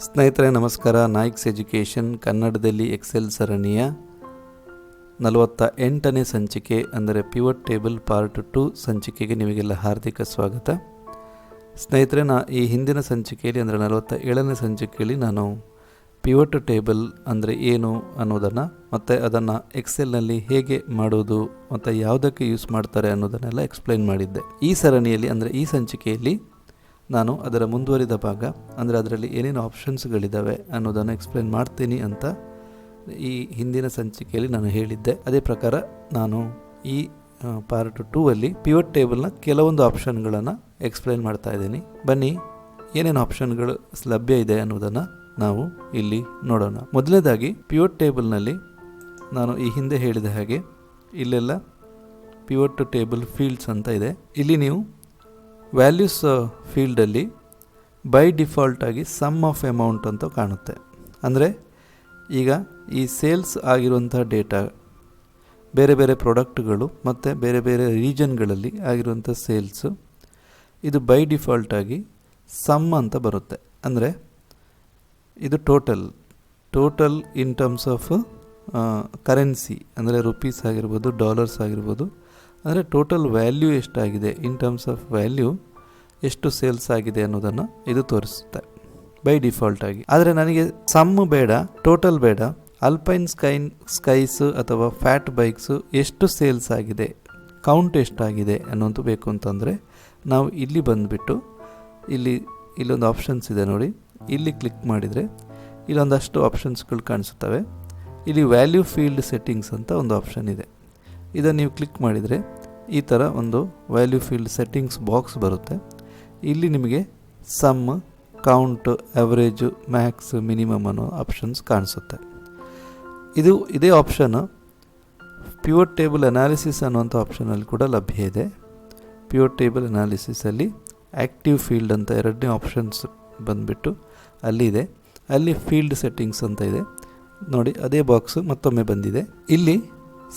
ಸ್ನೇಹಿತರೆ ನಮಸ್ಕಾರ. ನಾಯ್ಕ್ಸ್ ಎಜುಕೇಷನ್ ಕನ್ನಡದಲ್ಲಿ ಎಕ್ಸೆಲ್ ಸರಣಿಯ 48ನೇ ಸಂಚಿಕೆ ಅಂದರೆ ಪಿವಟ್ ಟೇಬಲ್ ಪಾರ್ಟ್ 2 ಸಂಚಿಕೆಗೆ ನಿಮಗೆಲ್ಲ ಹಾರ್ದಿಕ ಸ್ವಾಗತ. ಸ್ನೇಹಿತರೆ, ಈ ಹಿಂದಿನ ಸಂಚಿಕೆಯಲ್ಲಿ ಅಂದರೆ 47ನೇ ಸಂಚಿಕೆಯಲ್ಲಿ ನಾನು ಪಿವಟ್ ಟೇಬಲ್ ಅಂದರೆ ಏನು ಅನ್ನೋದನ್ನು ಮತ್ತು ಅದನ್ನು ಎಕ್ಸೆಲ್ನಲ್ಲಿ ಹೇಗೆ ಮಾಡೋದು ಮತ್ತು ಯಾವುದಕ್ಕೆ ಯೂಸ್ ಮಾಡ್ತಾರೆ ಅನ್ನೋದನ್ನೆಲ್ಲ ಎಕ್ಸ್ಪ್ಲೈನ್ ಮಾಡಿದ್ದೆ. ಈ ಸರಣಿಯಲ್ಲಿ ಅಂದರೆ ಈ ಸಂಚಿಕೆಯಲ್ಲಿ ನಾನು ಅದರ ಮುಂದುವರಿದ ಭಾಗ ಅಂದರೆ ಅದರಲ್ಲಿ ಏನೇನು ಆಪ್ಷನ್ಸ್ಗಳಿದ್ದಾವೆ ಅನ್ನೋದನ್ನು ಎಕ್ಸ್ಪ್ಲೈನ್ ಮಾಡ್ತೀನಿ ಅಂತ ಈ ಹಿಂದಿನ ಸಂಚಿಕೆಯಲ್ಲಿ ನಾನು ಹೇಳಿದ್ದೆ. ಅದೇ ಪ್ರಕಾರ ನಾನು ಈ ಪಾರ್ಟ್ 2ಅಲ್ಲಿ ಪಿವಟ್ ಟೇಬಲ್ನ ಕೆಲವೊಂದು ಆಪ್ಷನ್ಗಳನ್ನು ಎಕ್ಸ್ಪ್ಲೈನ್ ಮಾಡ್ತಾ ಇದ್ದೀನಿ. ಬನ್ನಿ, ಏನೇನು ಆಪ್ಷನ್ಗಳು ಲಭ್ಯ ಇದೆ ಅನ್ನೋದನ್ನು ನಾವು ಇಲ್ಲಿ ನೋಡೋಣ. ಮೊದಲನೇದಾಗಿ ಪಿವಟ್ ಟೇಬಲ್ನಲ್ಲಿ ನಾನು ಈ ಹಿಂದೆ ಹೇಳಿದ ಹಾಗೆ ಇಲ್ಲೆಲ್ಲ ಪಿವಟ್ ಟೇಬಲ್ ಫೀಲ್ಡ್ಸ್ ಅಂತ ಇದೆ. ಇಲ್ಲಿ ನೀವು ವ್ಯಾಲ್ಯೂಸ್ ಫೀಲ್ಡಲ್ಲಿ ಬೈ ಡಿಫಾಲ್ಟಾಗಿ ಸಮ್ ಆಫ್ ಅಮೌಂಟ್ ಅಂತ ಕಾಣುತ್ತೆ. ಅಂದರೆ ಈಗ ಈ ಸೇಲ್ಸ್ ಆಗಿರುವಂಥ ಡೇಟಾ, ಬೇರೆ ಬೇರೆ ಪ್ರಾಡಕ್ಟ್ಗಳು ಮತ್ತು ಬೇರೆ ಬೇರೆ ರೀಜನ್ಗಳಲ್ಲಿ ಆಗಿರುವಂಥ ಸೇಲ್ಸು, ಇದು ಬೈ ಡಿಫಾಲ್ಟಾಗಿ ಸಮ್ ಅಂತ ಬರುತ್ತೆ. ಅಂದರೆ ಇದು total in terms of currency, ಅಂದರೆ ರುಪೀಸ್ ಆಗಿರ್ಬೋದು, ಡಾಲರ್ಸ್ ಆಗಿರ್ಬೋದು. ಅಂದರೆ ಟೋಟಲ್ ವ್ಯಾಲ್ಯೂ ಎಷ್ಟಾಗಿದೆ, ಇನ್ ಟರ್ಮ್ಸ್ ಆಫ್ ವ್ಯಾಲ್ಯೂ ಎಷ್ಟು ಸೇಲ್ಸ್ ಆಗಿದೆ ಅನ್ನೋದನ್ನು ಇದು ತೋರಿಸುತ್ತೆ ಬೈ ಡಿಫಾಲ್ಟಾಗಿ. ಆದರೆ ನನಗೆ ಸಮ್ ಬೇಡ, ಟೋಟಲ್ ಬೇಡ. ಅಲ್ಪೈನ್ ಸ್ಕೈಸ್ ಅಥವಾ ಫ್ಯಾಟ್ ಬೈಕ್ಸು ಎಷ್ಟು ಸೇಲ್ಸ್ ಆಗಿದೆ, ಕೌಂಟ್ ಎಷ್ಟಾಗಿದೆ ಅನ್ನೋದು ಬೇಕು ಅಂತಂದರೆ ನಾವು ಇಲ್ಲಿ ಬಂದುಬಿಟ್ಟು ಇಲ್ಲೊಂದು ಆಪ್ಷನ್ಸ್ ಇದೆ ನೋಡಿ. ಇಲ್ಲಿ ಕ್ಲಿಕ್ ಮಾಡಿದರೆ ಇಲ್ಲೊಂದಷ್ಟು ಆಪ್ಷನ್ಸ್ಗಳು ಕಾಣಿಸುತ್ತವೆ. ಇಲ್ಲಿ ವ್ಯಾಲ್ಯೂ ಫೀಲ್ಡ್ ಸೆಟ್ಟಿಂಗ್ಸ್ ಅಂತ ಒಂದು ಆಪ್ಷನ್ ಇದೆ. ಇದನ್ನು ನೀವು ಕ್ಲಿಕ್ ಮಾಡಿದರೆ ಈ ಥರ ಒಂದು ವ್ಯಾಲ್ಯೂ ಫೀಲ್ಡ್ ಸೆಟ್ಟಿಂಗ್ಸ್ ಬಾಕ್ಸ್ ಬರುತ್ತೆ. ಇಲ್ಲಿ ನಿಮಗೆ sum, count, average, max, minimum ಅನ್ನೋ ಆಪ್ಷನ್ಸ್ ಕಾಣಿಸುತ್ತೆ. ಇದೇ ಆಪ್ಷನ್ ಪಿವಟ್ ಟೇಬಲ್ ಅನಾಲಿಸಿಸ್ ಅನ್ನುವಂಥ ಆಪ್ಷನಲ್ಲಿ ಕೂಡ ಲಭ್ಯ ಇದೆ. ಪಿವಟ್ ಟೇಬಲ್ ಅನಾಲಿಸಿಸಲ್ಲಿ ಆ್ಯಕ್ಟಿವ್ ಫೀಲ್ಡ್ ಅಂತ ಎರಡನೇ ಆಪ್ಷನ್ಸ್ ಬಂದುಬಿಟ್ಟು ಅಲ್ಲಿದೆ. ಅಲ್ಲಿ ಫೀಲ್ಡ್ ಸೆಟ್ಟಿಂಗ್ಸ್ ಅಂತ ಇದೆ ನೋಡಿ. ಅದೇ ಬಾಕ್ಸು ಮತ್ತೊಮ್ಮೆ ಬಂದಿದೆ. ಇಲ್ಲಿ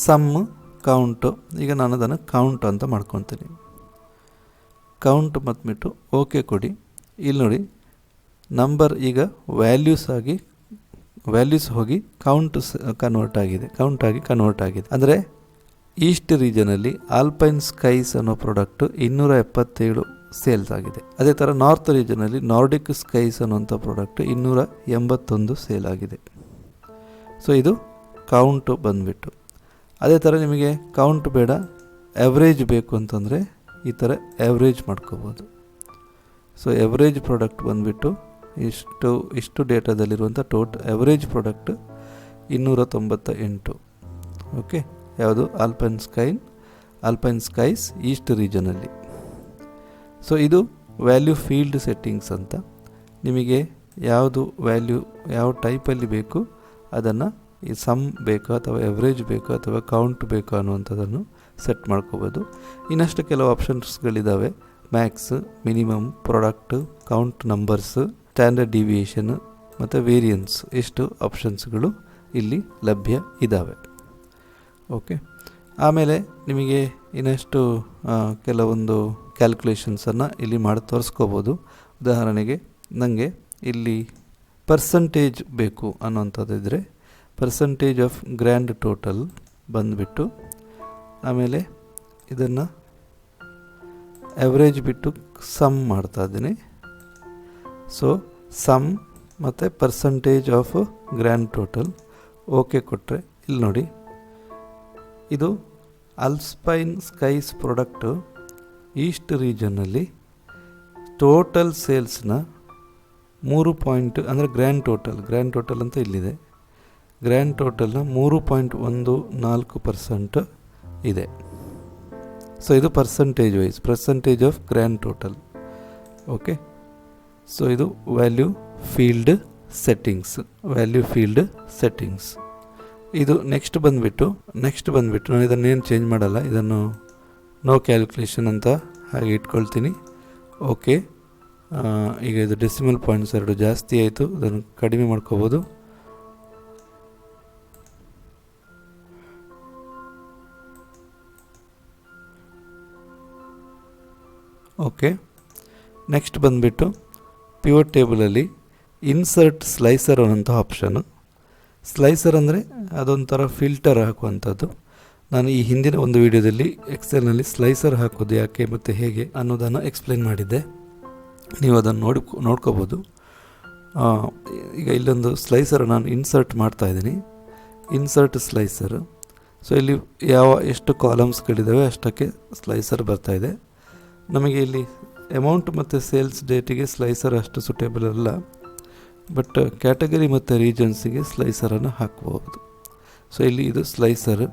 ಸಮ್, ಕೌಂಟು, ಈಗ ನಾನು ಅದನ್ನು ಕೌಂಟ್ ಅಂತ ಮಾಡ್ಕೊತೀನಿ. ಕೌಂಟ್ ಮತ್ಬಿಟ್ಟು ಓಕೆ ಕೊಡಿ. ಇಲ್ಲಿ ನೋಡಿ, ನಂಬರ್ ಈಗ ವ್ಯಾಲ್ಯೂಸ್ ಹೋಗಿ ಕೌಂಟ್ ಆಗಿ. ಅಂದರೆ ಈಸ್ಟ್ ರೀಜನಲ್ಲಿ ಆಲ್ಪೈನ್ ಸ್ಕೈಸ್ ಅನ್ನೋ ಪ್ರಾಡಕ್ಟು 277 ಸೇಲ್ಸ್ ಆಗಿದೆ. ಅದೇ ಥರ ನಾರ್ತ್ ರೀಜನಲ್ಲಿ ನಾರ್ಡಿಕ್ ಸ್ಕೈಸ್ ಅನ್ನೋಂಥ ಪ್ರಾಡಕ್ಟು 281 ಸೇಲ್ ಆಗಿದೆ. ಸೊ ಇದು ಕೌಂಟು ಬಂದುಬಿಟ್ಟು. ಅದೇ ಥರ ನಿಮಗೆ ಕೌಂಟ್ ಬೇಡ, ಎವ್ರೇಜ್ ಬೇಕು ಅಂತಂದರೆ ಈ ಥರ ಎವ್ರೇಜ್ ಮಾಡ್ಕೋಬೋದು. ಸೊ ಎವ್ರೇಜ್ ಪ್ರಾಡಕ್ಟ್ ಬಂದುಬಿಟ್ಟು ಇಷ್ಟು ಡೇಟಾದಲ್ಲಿರುವಂಥ ಎವ್ರೇಜ್ ಪ್ರಾಡಕ್ಟ್ 298. ಓಕೆ, ಯಾವುದು ಆಲ್ಪೈನ್ ಸ್ಕೈಸ್ ಈಸ್ಟ್ ರೀಜನಲ್ಲಿ. ಸೊ ಇದು ವ್ಯಾಲ್ಯೂ ಫೀಲ್ಡ್ ಸೆಟ್ಟಿಂಗ್ಸ್ ಅಂತ. ನಿಮಗೆ ಯಾವುದು ವ್ಯಾಲ್ಯೂ ಯಾವ ಟೈಪಲ್ಲಿ ಬೇಕು ಅದನ್ನು, ಈ ಸಮ್ ಬೇಕು ಅಥವಾ ಎವ್ರೇಜ್ ಬೇಕು ಅಥವಾ ಕೌಂಟ್ ಬೇಕು ಅನ್ನುವಂಥದ್ದನ್ನು ಸೆಟ್ ಮಾಡ್ಕೋಬೋದು. ಇನ್ನಷ್ಟು ಕೆಲವು ಆಪ್ಷನ್ಸ್ಗಳಿದ್ದಾವೆ. Max, minimum, product, count numbers, standard deviation ಮತ್ತು ವೇರಿಯನ್ಸ್, ಎಷ್ಟು ಆಪ್ಷನ್ಸ್ಗಳು ಇಲ್ಲಿ ಲಭ್ಯ ಇದ್ದಾವೆ. ಓಕೆ, ಆಮೇಲೆ ನಿಮಗೆ ಇನ್ನಷ್ಟು ಕೆಲವೊಂದು ಕ್ಯಾಲ್ಕುಲೇಷನ್ಸನ್ನು ಇಲ್ಲಿ ಮಾಡಿ ತೋರಿಸ್ಕೋಬೋದು. ಉದಾಹರಣೆಗೆ ನನಗೆ ಇಲ್ಲಿ ಪರ್ಸಂಟೇಜ್ ಬೇಕು ಅನ್ನೋಂಥದ್ದಿದ್ದರೆ ಪರ್ಸಂಟೇಜ್ ಆಫ್ ಗ್ರ್ಯಾಂಡ್ ಟೋಟಲ್ ಬಂದುಬಿಟ್ಟು, ಆಮೇಲೆ ಇದನ್ನು ಎವ್ರೇಜ್ ಬಿಟ್ಟು ಸಮ್ ಮಾಡ್ತಾ ಇದ್ದೀನಿ. ಸೊ ಸಮ್ ಮತ್ತು percentage of grand total okay ಕೊಟ್ಟರೆ ಇಲ್ಲಿ ನೋಡಿ, ಇದು ಆಲ್ಪೈನ್ ಸ್ಕೈಸ್ ಪ್ರಾಡಕ್ಟು ಈಸ್ಟ್ ರೀಜನ್ನಲ್ಲಿ ಟೋಟಲ್ ಸೇಲ್ಸ್ನ 3 ಪಾಯಿಂಟ್, ಅಂದರೆ ಗ್ರ್ಯಾಂಡ್ ಟೋಟಲ್ ಅಂತ ಇಲ್ಲಿದೆ. ಗ್ರ್ಯಾಂಡ್ ಟೋಟಲ್ನ 3.14% ಇದೆ. ಸೊ ಇದು percentage of grand total. Okay, so ಇದು ವ್ಯಾಲ್ಯೂ ಫೀಲ್ಡ್ ಸೆಟ್ಟಿಂಗ್ಸ್. ಇದು ನೆಕ್ಸ್ಟ್ ಬಂದುಬಿಟ್ಟು ನಾನು ಇದನ್ನೇನು ಚೇಂಜ್ ಮಾಡಲ್ಲ, ಇದನ್ನು ನೋ ಕ್ಯಾಲ್ಕುಲೇಷನ್ ಅಂತ ಹಾಗೆ ಇಟ್ಕೊಳ್ತೀನಿ. ಓಕೆ, ಈಗ ಇದು ಡೆಸಿಮಲ್ ಪಾಯಿಂಟ್ಸ್ 2 ಜಾಸ್ತಿ ಆಯಿತು, ಅದನ್ನು ಕಡಿಮೆ ಮಾಡ್ಕೋಬೋದು. ಓಕೆ, ನೆಕ್ಸ್ಟ್ ಬಂದುಬಿಟ್ಟು ಪಿವಟ್ ಟೇಬಲಲ್ಲಿ ಇನ್ಸರ್ಟ್ ಸ್ಲೈಸರ್ ಅನ್ನೋಂಥ ಆಪ್ಷನು. ಸ್ಲೈಸರ್ ಅಂದರೆ ಅದೊಂಥರ ಫಿಲ್ಟರ್ ಹಾಕುವಂಥದ್ದು. ನಾನು ಈ ಹಿಂದಿನ ಒಂದು ವಿಡಿಯೋದಲ್ಲಿ ಎಕ್ಸೆಲ್ನಲ್ಲಿ ಸ್ಲೈಸರ್ ಹಾಕೋದು ಯಾಕೆ ಮತ್ತು ಹೇಗೆ ಅನ್ನೋದನ್ನು ಎಕ್ಸ್ಪ್ಲೇನ್ ಮಾಡಿದ್ದೆ. ನೀವು ಅದನ್ನು ನೋಡ್ಕೋಬೋದು. ಈಗ ಇಲ್ಲೊಂದು ಸ್ಲೈಸರ್ ನಾನು ಇನ್ಸರ್ಟ್ ಮಾಡ್ತಾಯಿದ್ದೀನಿ, ಇನ್ಸರ್ಟ್ ಸ್ಲೈಸರ್. ಸೊ ಇಲ್ಲಿ ಎಷ್ಟು ಕಾಲಮ್ಸ್ಗಳಿದ್ದಾವೆ ಅಷ್ಟಕ್ಕೆ ಸ್ಲೈಸರ್ ಬರ್ತಾಯಿದೆ. ನಮಗೆ ಇಲ್ಲಿ ಅಮೌಂಟ್ ಮತ್ತು ಸೇಲ್ಸ್ ಡೇಟಿಗೆ ಸ್ಲೈಸರ್ ಅಷ್ಟು ಸೂಟೇಬಲ್ ಅಲ್ಲ, ಬಟ್ ಕ್ಯಾಟಗರಿ ಮತ್ತು ರೀಜನ್ಸಿಗೆ ಸ್ಲೈಸರನ್ನು ಹಾಕ್ಬೋದು. ಸೊ ಇಲ್ಲಿ ಇದು ಸ್ಲೈಸರ್,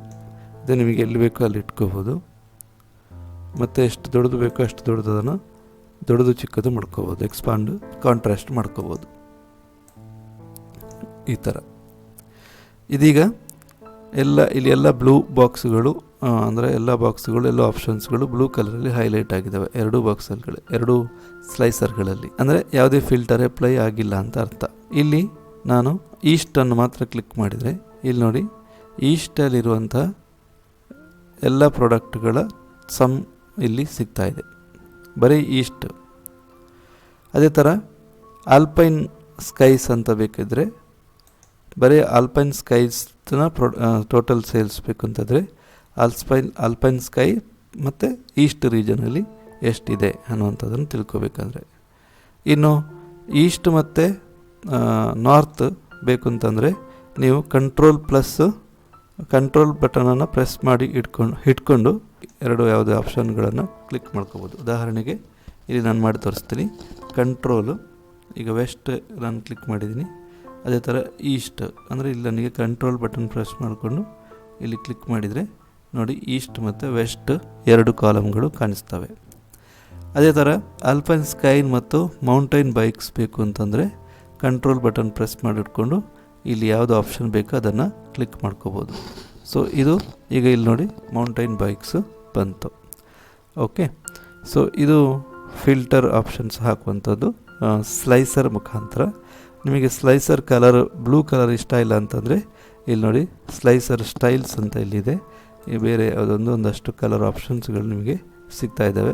ಇದು ನಿಮಗೆ ಎಲ್ಲಿ ಬೇಕೋ ಅಲ್ಲಿ ಇಟ್ಕೋಬೋದು. ಮತ್ತು ಎಷ್ಟು ದೊಡ್ಡದು ಬೇಕೋ ಅಷ್ಟು ದೊಡ್ಡದನ್ನು ದೊಡ್ಡದು ಚಿಕ್ಕದು ಮಾಡ್ಕೋಬೋದು, ಎಕ್ಸ್ಪಾಂಡ್ ಕಾಂಟ್ರಾಸ್ಟ್ ಮಾಡ್ಕೋಬೋದು ಈ ಥರ. ಇದೀಗ ಇಲ್ಲಿ ಎಲ್ಲ ಬ್ಲೂ ಬಾಕ್ಸ್ಗಳು, ಅಂದರೆ ಎಲ್ಲ ಬಾಕ್ಸ್ಗಳು, ಎಲ್ಲ ಆಪ್ಷನ್ಸ್ಗಳು ಬ್ಲೂ ಕಲರಲ್ಲಿ ಹೈಲೈಟ್ ಆಗಿದ್ದಾವೆ ಎರಡೂ ಸ್ಲೈಸರ್ಗಳಲ್ಲಿ. ಅಂದರೆ ಯಾವುದೇ ಫಿಲ್ಟರ್ ಅಪ್ಲೈ ಆಗಿಲ್ಲ ಅಂತ ಅರ್ಥ. ಇಲ್ಲಿ ನಾನು ಈಸ್ಟನ್ನು ಮಾತ್ರ ಕ್ಲಿಕ್ ಮಾಡಿದರೆ ಇಲ್ಲಿ ನೋಡಿ, ಈಸ್ಟಲ್ಲಿರುವಂಥ ಎಲ್ಲ ಪ್ರಾಡಕ್ಟ್ಗಳ ಸಮ್ ಇಲ್ಲಿ ಸಿಗ್ತಾಯಿದೆ, ಬರೀ ಈಸ್ಟ್. ಅದೇ ಥರ ಆಲ್ಪೈನ್ ಸ್ಕೈಸ್ ಅಂತ ಬೇಕಿದ್ರೆ ಬರೀ ಆಲ್ಪೈನ್ ಸ್ಕೈಸ್ನ ಟೋಟಲ್ ಸೇಲ್ಸ್ ಬೇಕು ಅಂತಂದರೆ ಆಲ್ಪೈನ್ ಸ್ಕೈ ಮತ್ತು ಈಸ್ಟ್ ರೀಜನಲ್ಲಿ ಎಷ್ಟಿದೆ ಅನ್ನುವಂಥದ್ದನ್ನು ತಿಳ್ಕೊಬೇಕಂದ್ರೆ. ಇನ್ನು ಈಸ್ಟ್ ಮತ್ತು ನಾರ್ತ್ ಬೇಕು ಅಂತಂದರೆ ನೀವು ಕಂಟ್ರೋಲ್ ಬಟನನ್ನು ಪ್ರೆಸ್ ಮಾಡಿ ಇಟ್ಕೊಂಡು ಯಾವುದೇ ಆಪ್ಷನ್ಗಳನ್ನು ಕ್ಲಿಕ್ ಮಾಡ್ಕೋಬೋದು. ಉದಾಹರಣೆಗೆ ಇಲ್ಲಿ ನಾನು ಮಾಡಿ ತೋರಿಸ್ತೀನಿ. ಕಂಟ್ರೋಲು, ಈಗ ವೆಸ್ಟ್ ನಾನು ಕ್ಲಿಕ್ ಮಾಡಿದ್ದೀನಿ. ಅದೇ ಥರ ಈಸ್ಟ್ ಅಂದರೆ ಇಲ್ಲಿ ನನಗೆ ಕಂಟ್ರೋಲ್ ಬಟನ್ ಪ್ರೆಸ್ ಮಾಡಿಕೊಂಡು ಇಲ್ಲಿ ಕ್ಲಿಕ್ ಮಾಡಿದರೆ ನೋಡಿ, ಈಸ್ಟ್ ಮತ್ತು ವೆಸ್ಟ್ ಎರಡು ಕಾಲಮ್ಗಳು ಕಾಣಿಸ್ತವೆ. ಅದೇ ಥರ ಆಲ್ಪೈನ್ ಸ್ಕೈನ್ ಮತ್ತು ಮೌಂಟೈನ್ ಬೈಕ್ಸ್ ಬೇಕು ಅಂತಂದರೆ ಕಂಟ್ರೋಲ್ ಬಟನ್ ಪ್ರೆಸ್ ಮಾಡಿಟ್ಕೊಂಡು ಇಲ್ಲಿ ಯಾವುದು ಆಪ್ಷನ್ ಬೇಕೋ ಅದನ್ನು ಕ್ಲಿಕ್ ಮಾಡ್ಕೋಬೋದು. ಸೊ ಇದು ಈಗ ಇಲ್ಲಿ ನೋಡಿ ಮೌಂಟೈನ್ ಬೈಕ್ಸು ಬಂತು. ಓಕೆ, ಸೊ ಇದು ಫಿಲ್ಟರ್ ಆಪ್ಷನ್ಸ್ ಹಾಕುವಂಥದ್ದು ಸ್ಲೈಸರ್ ಮುಖಾಂತರ. ನಿಮಗೆ ಸ್ಲೈಸರ್ ಕಲರ್ ಬ್ಲೂ ಕಲರ್ ಇಷ್ಟ ಇಲ್ಲ ಅಂತಂದರೆ ಇಲ್ಲಿ ನೋಡಿ ಸ್ಲೈಸರ್ ಸ್ಟೈಲ್ಸ್ ಅಂತ ಇಲ್ಲಿದೆ. ಬೇರೆ ಒಂದಷ್ಟು ಕಲರ್ ಆಪ್ಷನ್ಸ್ಗಳು ನಿಮಗೆ ಸಿಗ್ತಾ ಇದ್ದಾವೆ,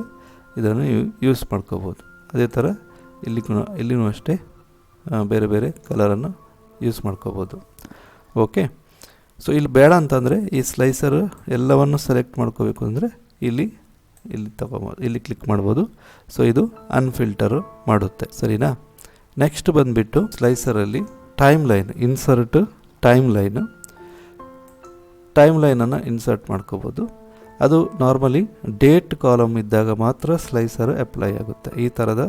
ಇದನ್ನು ಯೂಸ್ ಮಾಡ್ಕೋಬೋದು. ಅದೇ ಥರ ಇಲ್ಲಿನೂ ಅಷ್ಟೇ ಬೇರೆ ಬೇರೆ ಕಲರನ್ನು ಯೂಸ್ ಮಾಡ್ಕೋಬೋದು. ಓಕೆ, ಸೊ ಇಲ್ಲಿ ಬೇಡ ಅಂತಂದರೆ ಈ ಸ್ಲೈಸರ್ ಎಲ್ಲವನ್ನು ಸೆಲೆಕ್ಟ್ ಮಾಡ್ಕೋಬೇಕು ಅಂದರೆ ಇಲ್ಲಿ ಕ್ಲಿಕ್ ಮಾಡ್ಬೋದು. ಸೊ ಇದು ಅನ್ಫಿಲ್ಟರ್ ಮಾಡುತ್ತೆ, ಸರಿನಾ? ನೆಕ್ಸ್ಟ್ ಬಂದುಬಿಟ್ಟು ಸ್ಲೈಸರಲ್ಲಿ ಟೈಮ್ ಲೈನ್, ಇನ್ಸರ್ಟ್ ಟೈಮ್ ಲೈನನ್ನು ಇನ್ಸರ್ಟ್ ಮಾಡ್ಕೋಬೋದು. ಅದು ನಾರ್ಮಲಿ ಡೇಟ್ ಕಾಲಮ್ ಇದ್ದಾಗ ಮಾತ್ರ ಸ್ಲೈಸರ್ ಅಪ್ಲೈ ಆಗುತ್ತೆ, ಈ ಥರದ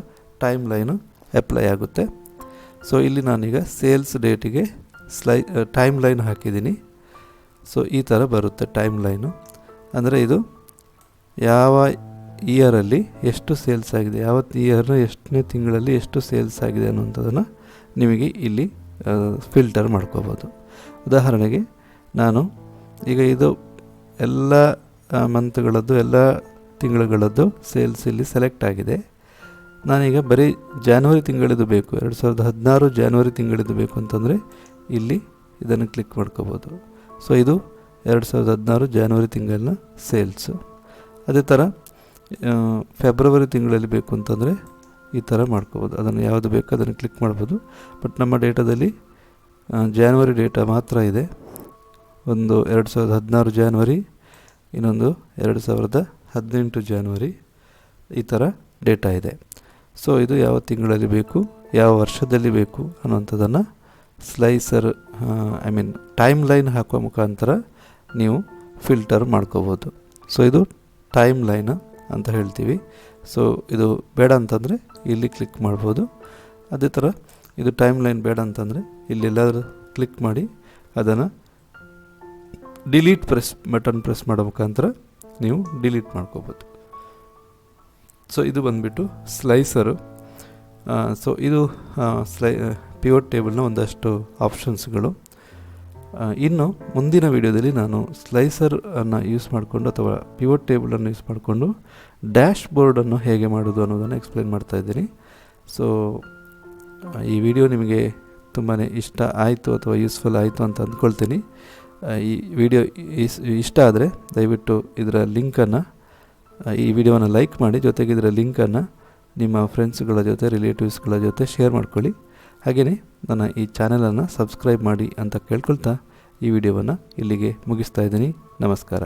ಟೈಮ್ ಲೈನು ಅಪ್ಲೈ ಆಗುತ್ತೆ. ಸೊ ಇಲ್ಲಿ ನಾನೀಗ ಸೇಲ್ಸ್ ಡೇಟಿಗೆ ಟೈಮ್ ಲೈನ್ ಹಾಕಿದ್ದೀನಿ. ಸೊ ಈ ಥರ ಬರುತ್ತೆ ಟೈಮ್ ಲೈನು. ಅಂದರೆ ಇದು ಯಾವ ಇಯರಲ್ಲಿ ಎಷ್ಟು ಸೇಲ್ಸ್ ಆಗಿದೆ, ಯಾವತ್ತು ಇಯರ್ನ ಎಷ್ಟನೇ ತಿಂಗಳಲ್ಲಿ ಎಷ್ಟು ಸೇಲ್ಸ್ ಆಗಿದೆ ಅನ್ನುವಂಥದ್ದನ್ನು ನಿಮಗೆ ಇಲ್ಲಿ ಫಿಲ್ಟರ್ ಮಾಡ್ಕೋಬೋದು. ಉದಾಹರಣೆಗೆ ನಾನು ಈಗ ಇದು ಎಲ್ಲ ಮಂತ್ಗಳದ್ದು, ಎಲ್ಲ ತಿಂಗಳುಗಳದ್ದು ಸೇಲ್ಸ್ ಇಲ್ಲಿ ಸೆಲೆಕ್ಟ್ ಆಗಿದೆ. ನಾನೀಗ ಬರೀ ಜಾನ್ವರಿ ತಿಂಗಳಿದು ಬೇಕು, 2016 ಜಾನ್ವರಿ ತಿಂಗಳಿದು ಬೇಕು ಅಂತಂದರೆ ಇಲ್ಲಿ ಇದನ್ನು ಕ್ಲಿಕ್ ಮಾಡ್ಕೋಬೋದು. ಸೊ ಇದು 2016 ಜಾನ್ವರಿ ತಿಂಗಳಿನ ಸೇಲ್ಸು. ಅದೇ ಥರ ಫೆಬ್ರವರಿ ತಿಂಗಳಲ್ಲಿ ಬೇಕು ಅಂತಂದರೆ ಈ ಥರ ಮಾಡ್ಕೋಬೋದು. ಅದನ್ನು ಯಾವುದು ಬೇಕು ಅದನ್ನು ಕ್ಲಿಕ್ ಮಾಡ್ಬೋದು. ಬಟ್ ನಮ್ಮ ಡೇಟಾದಲ್ಲಿ ಜಾನ್ವರಿ ಡೇಟಾ ಮಾತ್ರ ಇದೆ. ಒಂದು 2016 ಜಾನ್ವರಿ, ಇನ್ನೊಂದು 2018 ಜಾನ್ವರಿ, ಈ ಥರ ಡೇಟಾ ಇದೆ. ಸೊ ಇದು ಯಾವ ತಿಂಗಳಲ್ಲಿ ಬೇಕು, ಯಾವ ವರ್ಷದಲ್ಲಿ ಬೇಕು ಅನ್ನೋಂಥದ್ದನ್ನು ಸ್ಲೈಸರ್ ಟೈಮ್ ಲೈನ್ ಹಾಕುವ ಮುಖಾಂತರ ನೀವು ಫಿಲ್ಟರ್ ಮಾಡ್ಕೋಬೋದು. ಸೊ ಇದು ಟೈಮ್ ಲೈನ್ ಅಂತ ಹೇಳ್ತೀವಿ. ಸೊ ಇದು ಬೇಡ ಅಂತಂದರೆ ಇಲ್ಲಿ ಕ್ಲಿಕ್ ಮಾಡ್ಬೋದು. ಅದೇ ಥರ ಇದು ಟೈಮ್ ಲೈನ್ ಬೇಡ ಅಂತಂದರೆ ಇಲ್ಲೆಲ್ಲಾದರೂ ಕ್ಲಿಕ್ ಮಾಡಿ ಅದನ್ನು ಡಿಲೀಟ್ ಬಟನ್ ಪ್ರೆಸ್ ಮಾಡೋ ಮುಖಾಂತರ ನೀವು ಡಿಲೀಟ್ ಮಾಡ್ಕೋಬೋದು. ಸೊ ಇದು ಬಂದುಬಿಟ್ಟು ಸ್ಲೈಸರು. ಸೊ ಇದು ಪಿವಟ್ ಟೇಬಲ್ನ ಒಂದಷ್ಟು ಆಪ್ಷನ್ಸ್ಗಳು. ಇನ್ನು ಮುಂದಿನ ವಿಡಿಯೋದಲ್ಲಿ ನಾನು ಸ್ಲೈಸರನ್ನು ಯೂಸ್ ಮಾಡಿಕೊಂಡು ಅಥವಾ ಪಿವಟ್ ಟೇಬಲನ್ನು ಯೂಸ್ ಮಾಡಿಕೊಂಡು ಡ್ಯಾಶ್ ಬೋರ್ಡನ್ನು ಹೇಗೆ ಮಾಡೋದು ಅನ್ನೋದನ್ನು ಎಕ್ಸ್ಪ್ಲೇನ್ ಮಾಡ್ತಾಯಿದ್ದೀನಿ. ಸೊ ಈ ವಿಡಿಯೋ ನಿಮಗೆ ತುಂಬಾ ಇಷ್ಟ ಆಯಿತು ಅಥವಾ ಯೂಸ್ಫುಲ್ ಆಯಿತು ಅಂತ ಅಂದ್ಕೊಳ್ತೀನಿ. ಈ ವಿಡಿಯೋ ಇಷ್ಟ ಆದರೆ ದಯವಿಟ್ಟು ಇದರ ಲಿಂಕನ್ನು ಈ ವಿಡಿಯೋನ ಲೈಕ್ ಮಾಡಿ, ಜೊತೆಗೆ ಇದರ ಲಿಂಕನ್ನು ನಿಮ್ಮ ಫ್ರೆಂಡ್ಸ್ಗಳ ಜೊತೆ, ರಿಲೇಟಿವ್ಸ್ಗಳ ಜೊತೆ ಶೇರ್ ಮಾಡ್ಕೊಳ್ಳಿ. ಹಾಗೆಯೇ ನನ್ನ ಈ ಚಾನಲನ್ನು ಸಬ್ಸ್ಕ್ರೈಬ್ ಮಾಡಿ ಅಂತ ಕೇಳ್ಕೊಳ್ತಾ ಈ ವಿಡಿಯೋವನ್ನು ಇಲ್ಲಿಗೆ ಮುಗಿಸ್ತಾ ಇದ್ದೀನಿ. ನಮಸ್ಕಾರ.